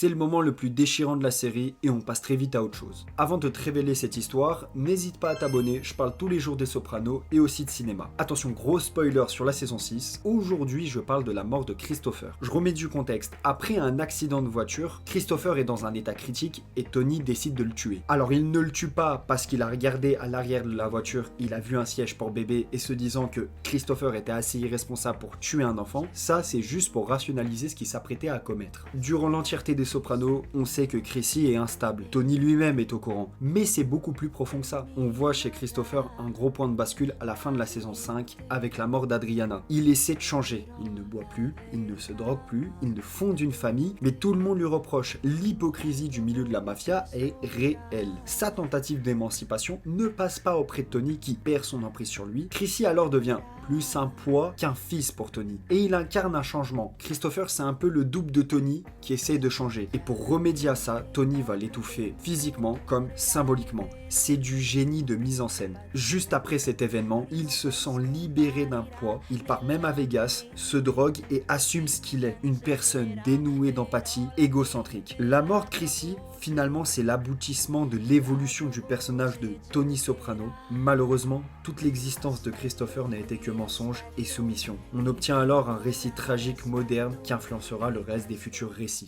C'est le moment le plus déchirant de la série et on passe très vite à autre chose. Avant de te révéler cette histoire, n'hésite pas à t'abonner, je parle tous les jours des Sopranos et aussi de cinéma. Attention, gros spoiler sur la saison 6, aujourd'hui je parle de la mort de Christopher. Je remets du contexte, après un accident de voiture, Christopher est dans un état critique et Tony décide de le tuer. Alors il ne le tue pas parce qu'il a regardé à l'arrière de la voiture, il a vu un siège pour bébé et se disant que Christopher était assez irresponsable pour tuer un enfant, ça c'est juste pour rationaliser ce qu'il s'apprêtait à commettre. Durant l'entièreté des Sopranos, on sait que Chrissy est instable. Tony lui-même est au courant. Mais c'est beaucoup plus profond que ça. On voit chez Christopher un gros point de bascule à la fin de la saison 5 avec la mort d'Adriana. Il essaie de changer. Il ne boit plus, il ne se drogue plus, il ne fonde une famille, mais tout le monde lui reproche. L'hypocrisie du milieu de la mafia est réelle. Sa tentative d'émancipation ne passe pas auprès de Tony qui perd son emprise sur lui. Chrissy alors devient plus un poids qu'un fils pour Tony. Et il incarne un changement. Christopher, c'est un peu le double de Tony qui essaie de changer. Et pour remédier à ça, Tony va l'étouffer physiquement comme symboliquement. C'est du génie de mise en scène. Juste après cet événement, il se sent libéré d'un poids. Il part même à Vegas, se drogue et assume ce qu'il est. Une personne dénouée d'empathie, égocentrique. La mort de Chrissy, finalement, c'est l'aboutissement de l'évolution du personnage de Tony Soprano. Malheureusement, toute l'existence de Christopher n'a été que mensonge et soumission. On obtient alors un récit tragique moderne qui influencera le reste des futurs récits.